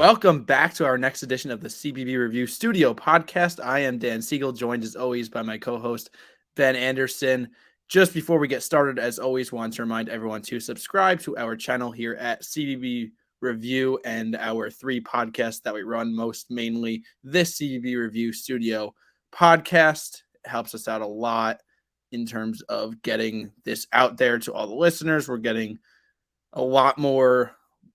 Welcome back to our next edition of the CBB Review Studio podcast. I am Dan Siegel, joined as always by my co-host, Ben Anderson. Just before we get started, as always, want to remind everyone to subscribe to our channel here at CBB Review and our three podcasts that we run, most mainly this CBB Review Studio podcast. It helps us out a lot in terms of getting this out there to all the listeners. We're getting a lot more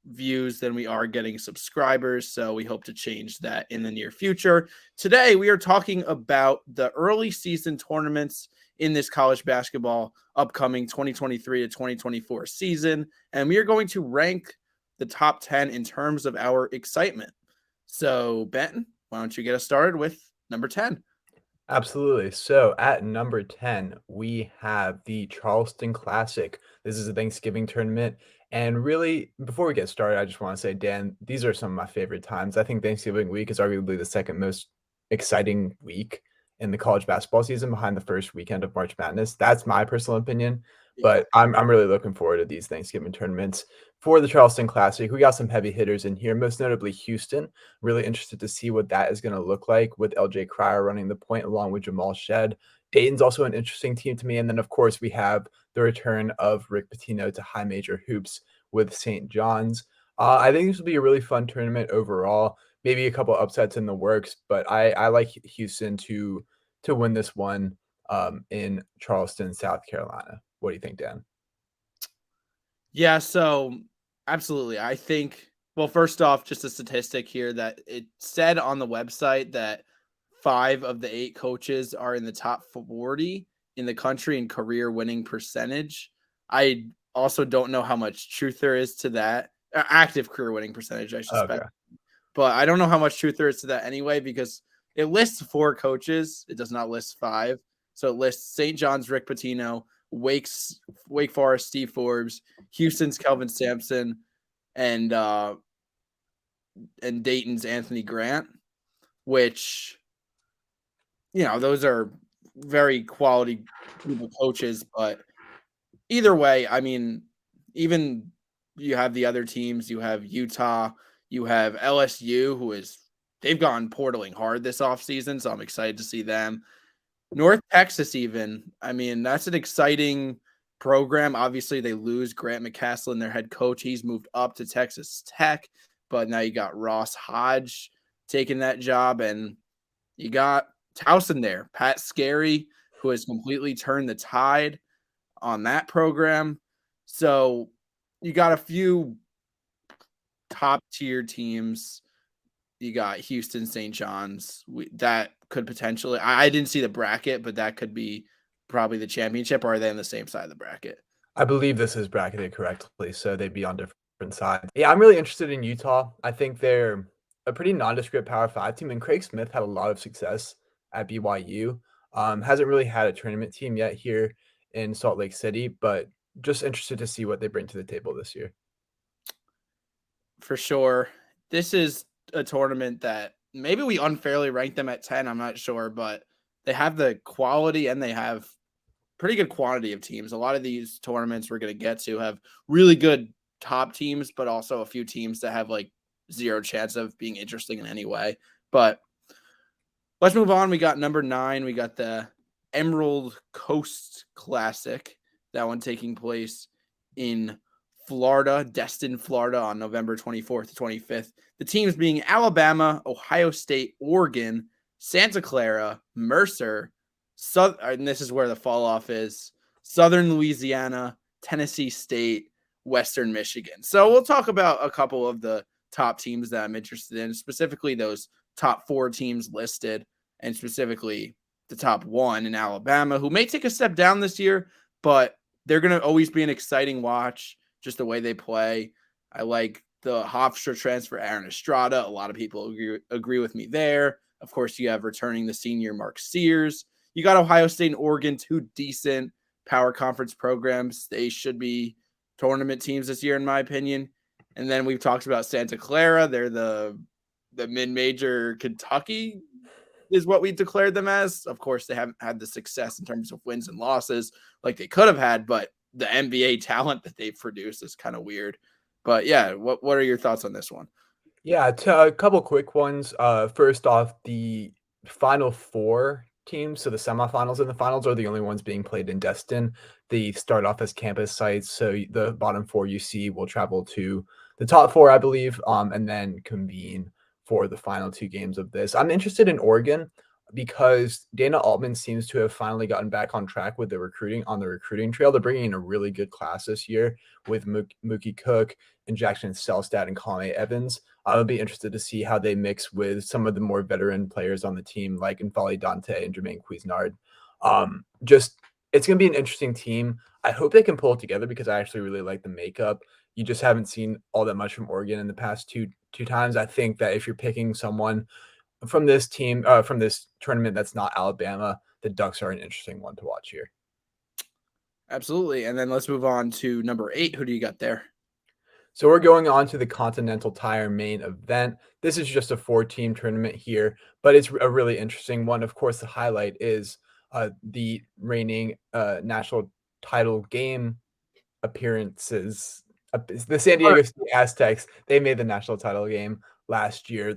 views than we are getting subscribers, so we hope to change that in the near future. Today we are talking about the early season tournaments in this college basketball upcoming 2023 to 2024 season, and we are going to rank the top 10 in terms of our excitement. So Benton, why don't you get us started with number 10? Absolutely. So at number 10, we have the Charleston Classic. This is a Thanksgiving tournament. And really, before we get started, I just want to say, Dan, these are some of my favorite times. I think Thanksgiving week is arguably the second most exciting week in the college basketball season behind the first weekend of March Madness. That's my personal opinion. But I'm really looking forward to these Thanksgiving tournaments. For the Charleston Classic, we got some heavy hitters in here, most notably Houston. Really interested to see what that is going to look like with LJ Cryer running the point along with Jamal Shed. Dayton's also an interesting team to me. And then, of course, we have the return of Rick Pitino to high major hoops with St. John's. I think this will be a really fun tournament overall. Maybe a couple upsets in the works, but I like Houston to win this one in Charleston, South Carolina. What do you think, Dan? Yeah, so absolutely. I think, well, first off, just a statistic here that it said on the website that 5 of the 8 coaches are in the top 40 in the country in career winning percentage. I also don't know how much truth there is to that. Active career winning percentage, I suspect. Okay. But I don't know how much truth there is to that anyway, because it lists 4 coaches. It does not list 5. So it lists St. John's Rick Pitino, Wake Forest Steve Forbes, Houston's Kelvin Sampson, and Dayton's Anthony Grant, which, you know, those are very quality people coaches. But either way, I mean, even you have the other teams, you have Utah, you have LSU, they've gone portaling hard this offseason, so I'm excited to see them. North Texas even, I mean, that's an exciting program. Obviously, they lose Grant McCaslin, their head coach. He's moved up to Texas Tech, but now you got Ross Hodge taking that job, and you got Towson there, Pat Scarry, who has completely turned the tide on that program. So you got a few top-tier teams. You got Houston, St. John's. That could potentially – I didn't see the bracket, but that could be probably the championship. Or are they on the same side of the bracket? I believe this is bracketed correctly, so they'd be on different sides. Yeah, I'm really interested in Utah. I think they're a pretty nondescript Power 5 team, and Craig Smith had a lot of success at BYU. Hasn't really had a tournament team yet here in Salt Lake City, but just interested to see what they bring to the table this year. For sure. This is a tournament that maybe we unfairly ranked them at 10. I'm not sure, but they have the quality and they have pretty good quantity of teams. A lot of these tournaments we're going to get to have really good top teams, but also a few teams that have like zero chance of being interesting in any way. But let's move on. We got number 9. We got the Emerald Coast Classic. That one taking place in Florida, Destin, Florida on November 24th to 25th. The teams being Alabama, Ohio State, Oregon, Santa Clara, Mercer, and this is where the fall off is, Southern Louisiana, Tennessee State, Western Michigan. So we'll talk about a couple of the top teams that I'm interested in, specifically those top 4 teams listed, and specifically the top 1 in Alabama, who may take a step down this year, but they're going to always be an exciting watch. Just the way they play. I like the Hofstra transfer, Aaron Estrada. A lot of people agree with me there. Of course, you have returning the senior Mark Sears. You got Ohio State and Oregon, 2 decent power conference programs. They should be tournament teams this year, in my opinion. And then we've talked about Santa Clara. They're the mid-major Kentucky is what we declared them as. Of course, they haven't had the success in terms of wins and losses like they could have had, but the NBA talent that they've produced is kind of weird. But yeah, what are your thoughts on this one? Yeah, a couple quick ones. First off, the Final Four teams, so the semifinals and the finals are the only ones being played in Destin. They start off as campus sites, so the bottom four you see will travel to the top four, I believe, and then convene for the final two games of this. I'm interested in Oregon because Dana Altman seems to have finally gotten back on track with the recruiting on the recruiting trail. They're bringing in a really good class this year with Mookie Cook and Jackson Selstad and Colin Evans. I would be interested to see how they mix with some of the more veteran players on the team, like N'Faly Dante and Jermaine Cuisinart. Just it's going to be an interesting team. I hope they can pull it together because I actually really like the makeup. You just haven't seen all that much from Oregon in the past two times. I think that if you're picking someone from this team, from this tournament that's not Alabama, the Ducks are an interesting one to watch here. Absolutely. And then let's move on to number 8. Who do you got there? So we're going on to the Continental Tire main event. This is just a 4-team tournament here, but it's a really interesting one. Of course, the highlight is the reigning national title game appearances. The San Diego State Aztecs, they made the national title game last year.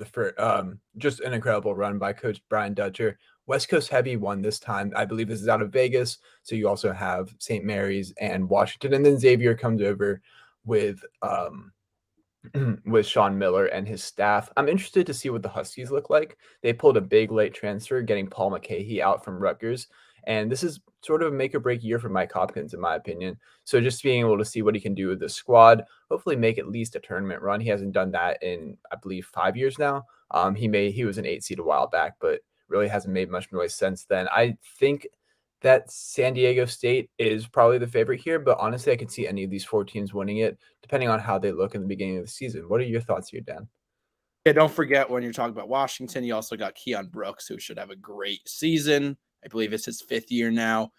Just an incredible run by Coach Brian Dutcher. West Coast Heavy won this time. I believe this is out of Vegas. So you also have St. Mary's and Washington, and then Xavier comes over with with Sean Miller and his staff. I'm interested to see what the Huskies look like. They pulled a big late transfer, getting Paul McCahey out from Rutgers. And this is sort of a make or break year for Mike Hopkins, in my opinion. So just being able to see what he can do with the squad, hopefully make at least a tournament run. He hasn't done that in, I believe, 5 years now. He was an 8 seed a while back, but really hasn't made much noise since then. I think that San Diego State is probably the favorite here, but honestly, I could see any of these 4 teams winning it, depending on how they look in the beginning of the season. What are your thoughts here, Dan? Yeah, don't forget when you're talking about Washington, you also got Keon Brooks, who should have a great season. I believe it's his 5th year now.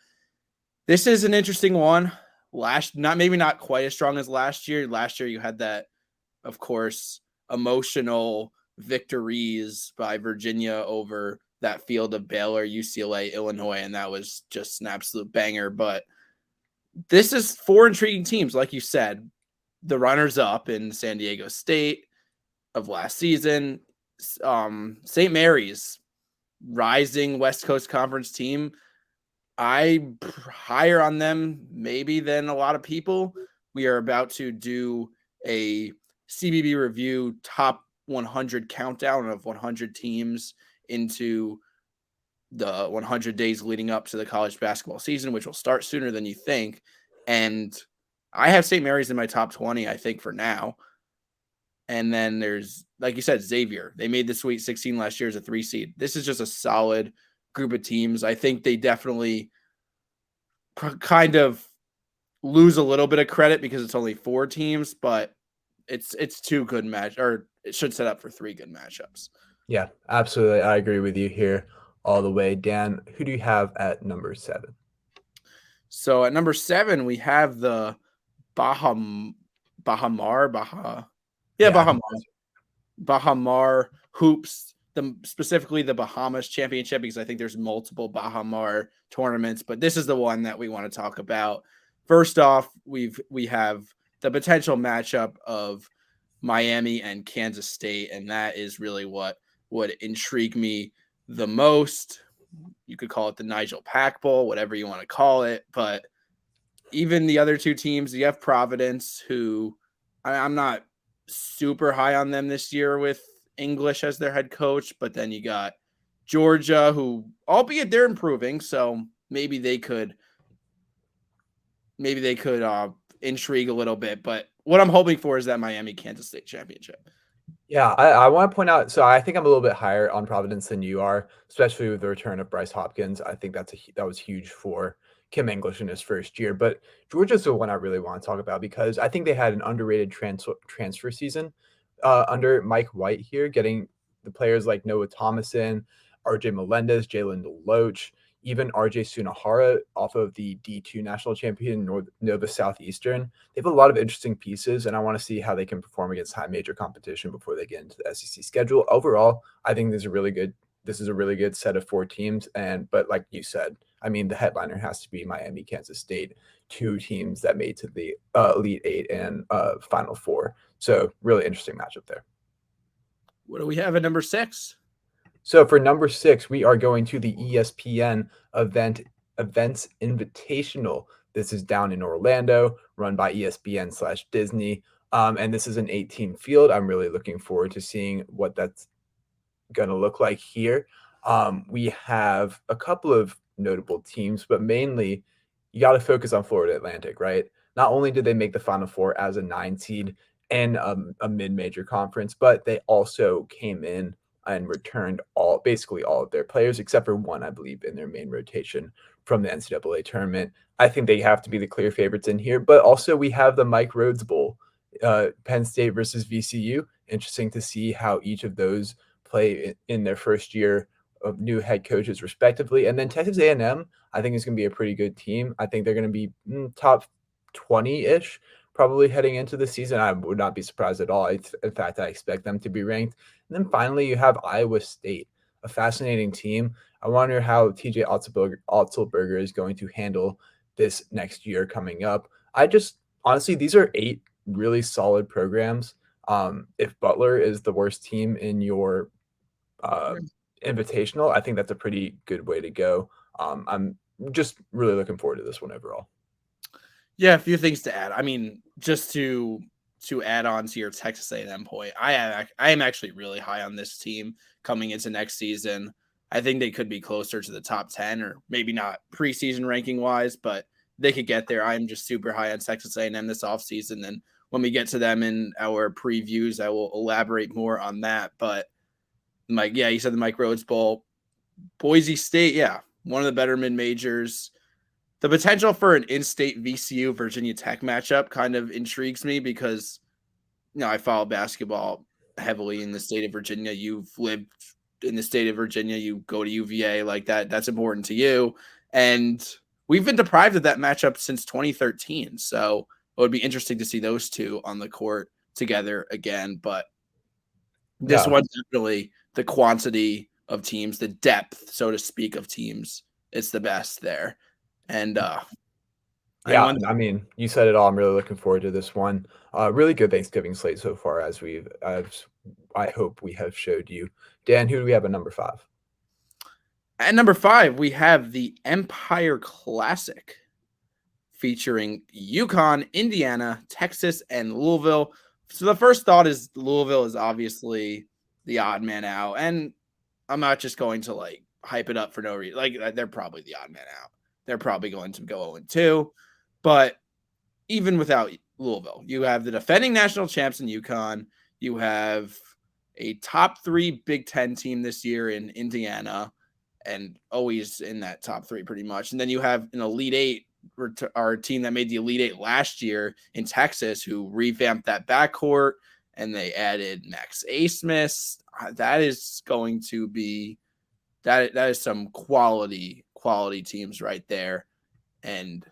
This is an interesting one. Maybe not quite as strong as last year. Last year you had that, of course, emotional victories by Virginia over that field of Baylor, UCLA, Illinois, and that was just an absolute banger. But this is 4 intriguing teams, like you said. The runners up in San Diego State of last season, St. Mary's, rising West Coast Conference team. I higher on them maybe than a lot of people. We are about to do a CBB Review top 100 countdown of 100 teams into the 100 days leading up to the college basketball season, which will start sooner than you think. And I have St. Mary's in my top 20, I think, for now. And then there's, like you said, Xavier. They made the Sweet 16 last year as a 3 seed. This is just a solid group of teams. I think they definitely kind of lose a little bit of credit because it's only 4 teams, but it's 2 good or it should set up for 3 good matchups. Yeah, absolutely. I agree with you here all the way. Dan, who do you have at number 7? So at number 7, we have the Baha, Baha. Yeah, Yeah, Bahamar hoops, specifically the Bahamas championship, because I think there's multiple Bahamar tournaments, but this is the one that we want to talk about. First off, we have the potential matchup of Miami and Kansas State, and that is really what would intrigue me the most. You could call it the Nigel Pack Bowl, whatever you want to call it, but even the other 2 teams, you have Providence, who I'm not super high on them this year with English as their head coach, but then you got Georgia, who, albeit they're improving, so maybe they could intrigue a little bit. But what I'm hoping for is that Miami Kansas State championship. Yeah, I want to point out. So I think I'm a little bit higher on Providence than you are, especially with the return of Bryce Hopkins. I think that was huge for Kim English in his first year. But Georgia's the one I really want to talk about because I think they had an underrated transfer season under Mike White here, getting the players like Noah Thomason, R.J. Melendez, Jalen Deloach, even R.J. Sunahara off of the D2 national champion Nova Southeastern. They have a lot of interesting pieces, and I want to see how they can perform against high major competition before they get into the SEC schedule. Overall, I think this is a really good set of 4 teams. But like you said, I mean, the headliner has to be Miami, Kansas State, 2 teams that made to the Elite 8 and Final 4. So really interesting matchup there. What do we have at number 6? So for number 6, we are going to the ESPN Events Invitational. This is down in Orlando, run by ESPN/Disney. And this is an 18 field. I'm really looking forward to seeing what that's going to look like here. We have a couple of notable teams, but mainly you got to focus on Florida Atlantic, right? Not only did they make the Final Four as a 9 seed in a mid-major conference, but they also came in and returned basically all of their players except for one, I believe, in their main rotation from the NCAA tournament. I think they have to be the clear favorites in here, but also we have the Mike Rhodes Bowl, Penn State versus VCU. Interesting to see how each of those play in their first year of new head coaches respectively. And then Texas A&M, I think is going to be a pretty good team. I think they're going to be top 20-ish probably heading into the season. I would not be surprised at all. In fact, I expect them to be ranked. And then finally, you have Iowa State, a fascinating team. I wonder how TJ Otzelberger is going to handle this next year coming up. Honestly, these are 8 really solid programs. If Butler is the worst team in your uh, invitational, I think that's a pretty good way to go. I'm just really looking forward to this one overall. Yeah, a few things to add. I mean, just to add on to your Texas A&M point, I am actually really high on this team coming into next season. I think they could be closer to the top 10, or maybe not preseason ranking wise, but they could get there. I'm just super high on Texas A&M this offseason. And when we get to them in our previews, I will elaborate more on that. But Mike, yeah, you said the Mike Rhodes Bowl. Boise State, yeah, one of the better mid majors. The potential for an in-state VCU Virginia Tech matchup kind of intrigues me because I follow basketball heavily in the state of Virginia. You've lived in the state of Virginia. You go to UVA, like that. That's important to you. And we've been deprived of that matchup since 2013. So it would be interesting to see those two on the court together again. But this Yeah, one's definitely the quantity of teams, the depth, so to speak, of teams. It's the best there. And I yeah. want I mean, you said it all. I'm really looking forward to this one. Really good Thanksgiving slate so far, as I hope we have showed you. Dan, who do we have at number 5? at number 5, we have the Empire Classic featuring UConn, Indiana, Texas, and Louisville. So the first thought is Louisville is obviously the odd man out. And I'm not just going to like hype it up for no reason. Like they're probably the odd man out. They're probably going to go 0-2. But even without Louisville, you have the defending national champs in UConn. You have a top 3 Big Ten team this year in Indiana, and always in that top 3 pretty much. And then you have an Elite 8, our team that made the Elite 8 last year in Texas, who revamped that backcourt, and they added Max Asmus. That is going to be that is some quality teams right there. And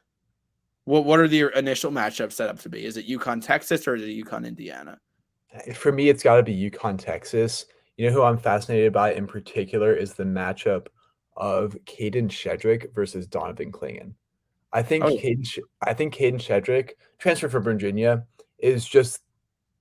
what are the initial matchups set up to be? Is it UConn Texas or is it UConn Indiana? For me, it's got to be UConn Texas. You know who I'm fascinated by in particular is the matchup of Caden Shedrick versus Donovan Clingan. Oh, I think Caden Shedrick, transfer from Virginia, is just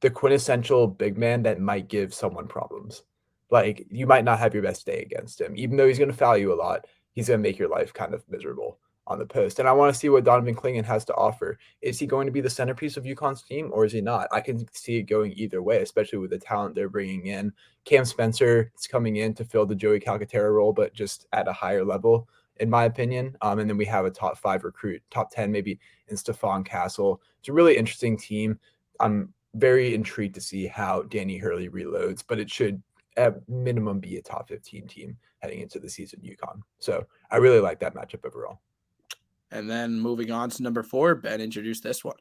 the quintessential big man that might give someone problems. Like, you might not have your best day against him. Even though he's going to foul you a lot, he's going to make your life kind of miserable on the post. And I want to see what Donovan Clingan has to offer. Is he going to be the centerpiece of UConn's team or is he not? I can see it going either way, especially with the talent they're bringing in. Cam Spencer is coming in to fill the Joey Calcaterra role, but just at a higher level, in my opinion. And then we have a top 5 recruit, top 10 maybe, in Stephon Castle. It's a really interesting team. I'm very intrigued to see how Danny Hurley reloads, but it should at minimum be a top 15 team heading into the season, UConn. So I really like that matchup overall. and then moving on to number 4, Ben introduced this one.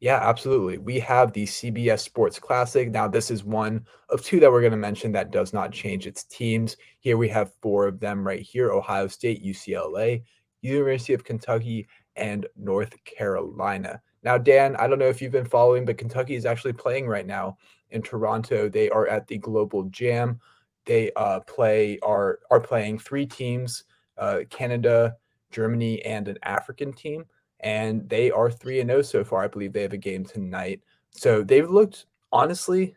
Yeah, absolutely. We have the CBS Sports Classic. Now, this is one of 2 that we're going to mention that does not change its teams. Here we have 4 of them right here: Ohio State, UCLA, University of Kentucky, and North Carolina. Now, Dan, I don't know if you've been following, but Kentucky is actually playing right now in Toronto. They are at the Global Jam. They are playing 3 teams: Canada, Germany, and an African team. And they are 3-0 so far. I believe they have a game tonight. So they've looked honestly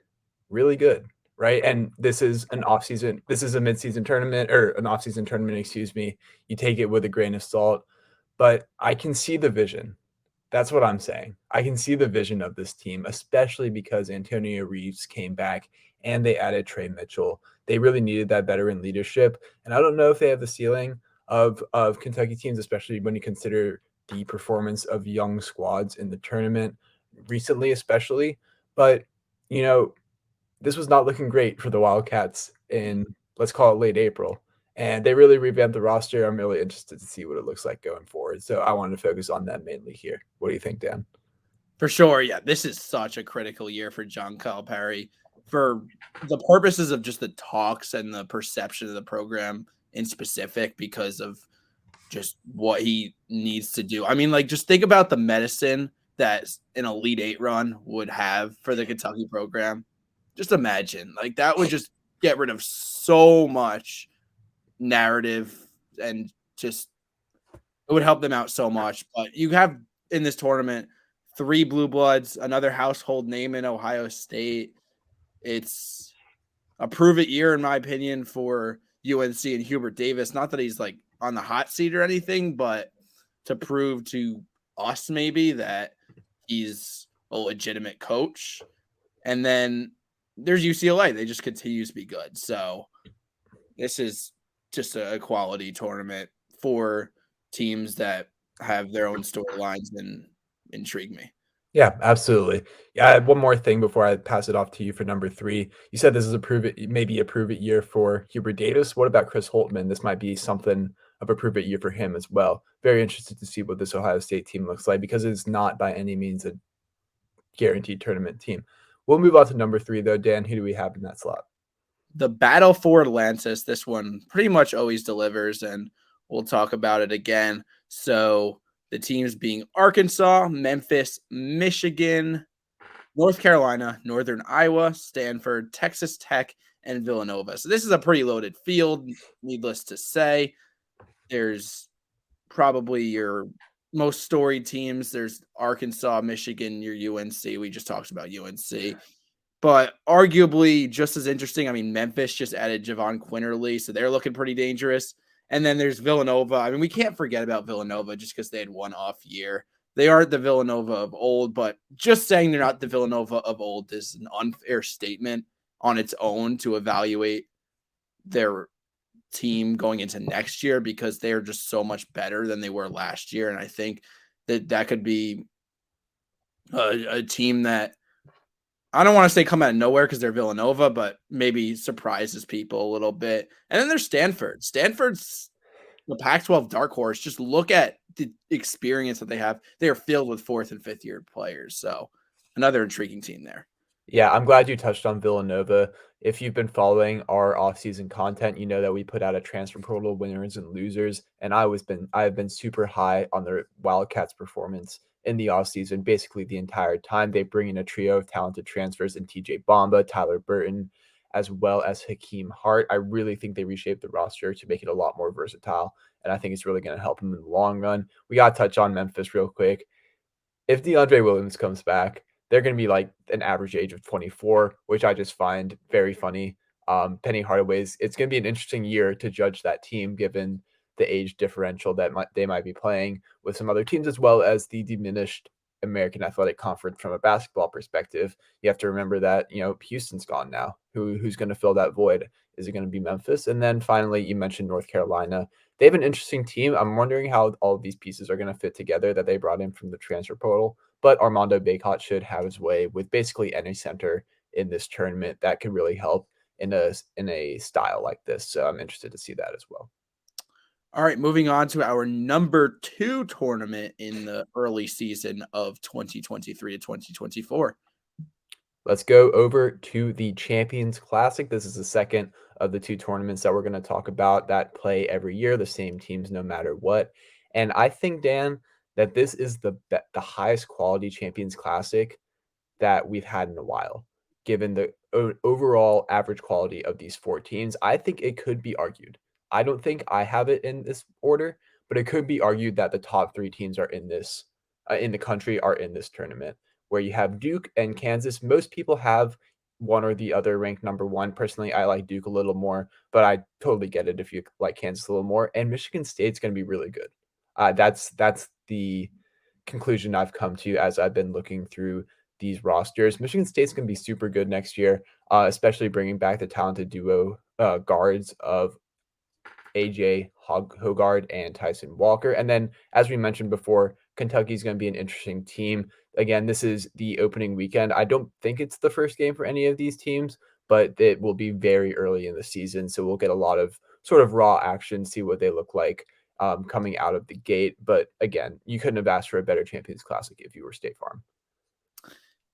really good. right? And this is an off-season, this is a mid-season tournament or an off-season tournament, excuse me. You take it with a grain of salt, but I can see the vision. That's what I'm saying. I can see the vision of this team, especially because Antonio Reeves came back and they added Trey Mitchell. They really needed that veteran leadership, and I don't know if they have the ceiling of Kentucky teams, especially when you consider the performance of young squads in the tournament recently, especially. But you know, this was not looking great for the Wildcats in, let's call it, late April. And they really revamped the roster. I'm really interested to see what it looks like going forward. So I wanted to focus on that mainly here. What do you think, Dan? For sure, yeah. This is such a critical year for John Calipari for the purposes of just the talks and the perception of the program in specific because of just what he needs to do. I mean, like, just think about the medicine that an Elite Eight run would have for the Kentucky program. Just imagine, like, that would just get rid of so much narrative and just it would help them out so much. But you have in this tournament 3 blue bloods, another household name in Ohio State. It's a prove it year, in my opinion, for UNC and Hubert Davis. Not that he's like on the hot seat or anything, but to prove to us maybe that he's a legitimate coach. And then there's UCLA. They just continue to be good. So this is just a quality tournament for teams that have their own storylines and intrigue me. Yeah, absolutely. Yeah, I had one more thing before I pass it off to you for number 3. You said this is a prove it, maybe a prove it year for Hubert Davis. What about Chris Holtman? This might be something of a prove it year for him as well. Very interested to see what this Ohio State team looks like because it's not by any means a guaranteed tournament team. We'll move on to number 3 though. Dan, who do we have in that slot? The battle for Atlantis, this one pretty much always delivers, and we'll talk about it again. So the teams being Arkansas, Memphis, Michigan, North Carolina, Northern Iowa, Stanford, Texas Tech, and Villanova. So this is a pretty loaded field, needless to say. There's probably your most storied teams. There's Arkansas, Michigan, your UNC. We just talked about UNC. But arguably just as interesting, I mean, Memphis just added Javon Quinterly, so they're looking pretty dangerous. And then there's Villanova. I mean, we can't forget about Villanova just because they had one off year. They aren't the Villanova of old, but just saying they're not the Villanova of old is an unfair statement on its own to evaluate their team going into next year because they're just so much better than they were last year. And I think that that could be a team that I don't want to say come out of nowhere because they're Villanova, but maybe surprises people a little bit. And then there's Stanford. Stanford's the Pac-12 dark horse. Just look at the experience that they have. They are filled with 4th and 5th year players. So another intriguing team there. Yeah, I'm glad you touched on Villanova. If you've been following our off-season content, you know that we put out a transfer portal winners and losers, and I have been super high on the Wildcats' performance in the off-season, basically the entire time. They bring in a trio of talented transfers in TJ Bamba, Tyler Burton, as well as Hakeem Hart. I really think they reshaped the roster to make it a lot more versatile, and I think it's really going to help them in the long run. We got to touch on Memphis real quick. If DeAndre Williams comes back, they're going to be like an average age of 24, which I just find very funny. Penny Hardaway's, it's going to be an interesting year to judge that team given the age differential that they might be playing with some other teams, as well as the diminished American Athletic Conference from a basketball perspective. You have to remember that, Houston's gone now. Who's going to fill that void? Is it going to be Memphis? And then finally, you mentioned North Carolina. They have an interesting team. I'm wondering how all of these pieces are going to fit together that they brought in from the transfer portal. But Armando Bacot should have his way with basically any center in this tournament that could really help in a style like this. So I'm interested to see that as well. All right, moving on to our number 2 tournament in the early season of 2023 to 2024. Let's go over to the Champions Classic. This is the second of the 2 tournaments that we're going to talk about that play every year, the same teams no matter what. And I think, Dan, that this is the highest quality Champions Classic that we've had in a while, given the overall average quality of these 4 teams. I think it could be argued. I don't think I have it in this order, but it could be argued that the top 3 teams are in this in the country are in this tournament, where you have Duke and Kansas. Most people have one or the other ranked number one. Personally, I like Duke a little more, but I totally get it if you like Kansas a little more. And Michigan State's going to be really good. That's the conclusion I've come to as I've been looking through these rosters. Michigan State's going to be super good next year, especially bringing back the talented duo guards of AJ Hogard and Tyson Walker. And then, as we mentioned before, Kentucky's going to be an interesting team. Again, this is the opening weekend. I don't think it's the first game for any of these teams, but it will be very early in the season. So we'll get a lot of sort of raw action, see what they look like coming out of the gate. But again, you couldn't have asked for a better Champions Classic if you were State Farm.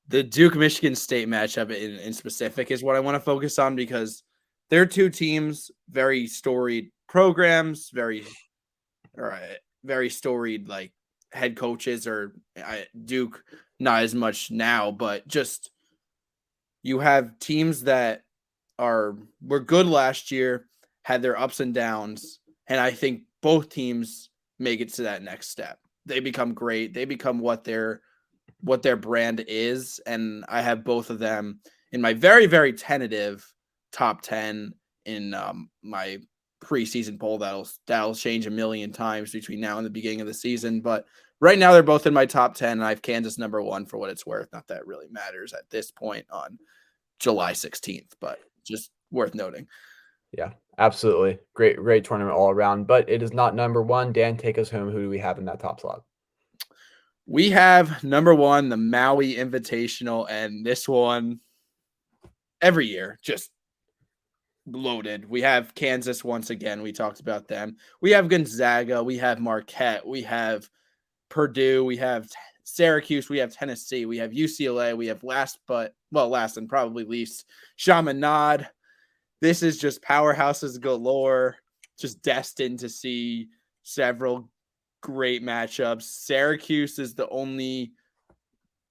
The Duke-Michigan State matchup in specific is what I want to focus on because they're two teams, very storied programs, very storied like head coaches, or Duke not as much now, but just you have teams that were good last year, had their ups and downs, and I think both teams make it to that next step. They become great. They become what their brand is, and I have both of them in my very, very tentative top 10 in my preseason poll. That'll change a million times between now and the beginning of the season, but right now they're both in my top 10, and I have Kansas number 1 for what it's worth. Not that it really matters at this point on July 16th, but just worth noting. Yeah, absolutely. Great tournament all around, but it is not number 1. Dan, take us home. Who do we have in that top slot? We have number 1, the Maui Invitational, and this one every year just loaded. We have Kansas once again. We talked about them. We have Gonzaga. We have Marquette. We have Purdue. We have Syracuse. We have Tennessee. We have UCLA. We have last and probably least, Chaminade. This is just powerhouses galore. Just destined to see several great matchups. Syracuse is the only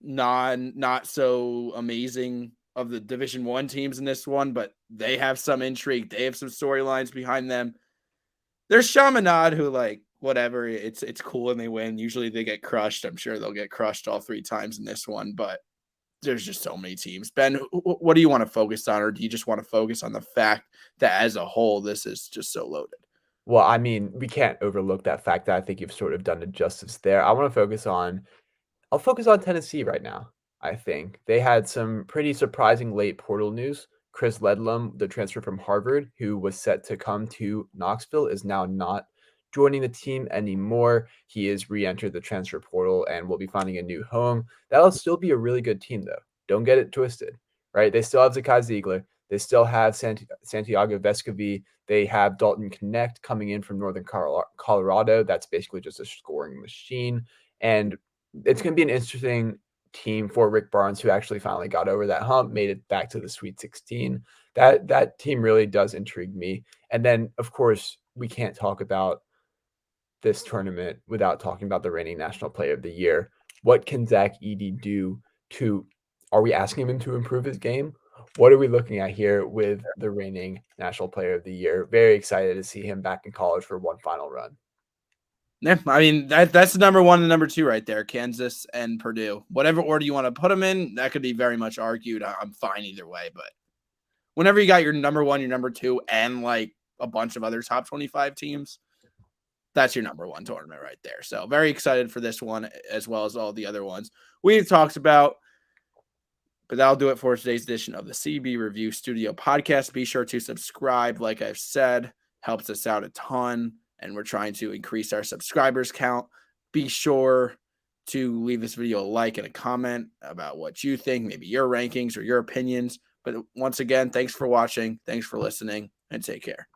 not so amazing of the Division I teams in this one, but they have some intrigue. They have some storylines behind them. There's Chaminade, who whatever, it's cool and they win. Usually they get crushed. I'm sure they'll get crushed all 3 times in this one, but there's just so many teams. Ben, what do you want to focus on, or do you just want to focus on the fact that as a whole, this is just so loaded? Well, I mean, we can't overlook that fact that I think you've sort of done it justice there. I'll focus on Tennessee right now. I think they had some pretty surprising late portal news. Chris Ledlum, the transfer from Harvard, who was set to come to Knoxville, is now not joining the team anymore. He has re-entered the transfer portal and will be finding a new home. That'll still be a really good team, though. Don't get it twisted, right? They still have Zakai Ziegler. They still have Santiago Vescovi. They have Dalton Connect coming in from Northern Colorado. That's basically just a scoring machine. And it's going to be an interesting team for Rick Barnes, who actually finally got over that hump, made it back to the Sweet 16. That team really does intrigue me. And then, of course, we can't talk about this tournament without talking about the reigning National Player of the Year. What can Zach Edey do are we asking him to improve his game? What are we looking at here with the reigning National Player of the Year? Very excited to see him back in college for one final run. Yeah, I mean, that's the number 1 and number 2 right there, Kansas and Purdue. Whatever order you want to put them in, that could be very much argued. I'm fine either way, but whenever you got your number 1, your number 2, and a bunch of other top 25 teams, that's your number 1 tournament right there. So very excited for this one as well as all the other ones we've talked about. But that'll do it for today's edition of the CBB Review Studio podcast. Be sure to subscribe. Like I've said, helps us out a ton, and we're trying to increase our subscribers count. Be sure to leave this video a like and a comment about what you think, maybe your rankings or your opinions. But once again, thanks for watching, thanks for listening, and take care.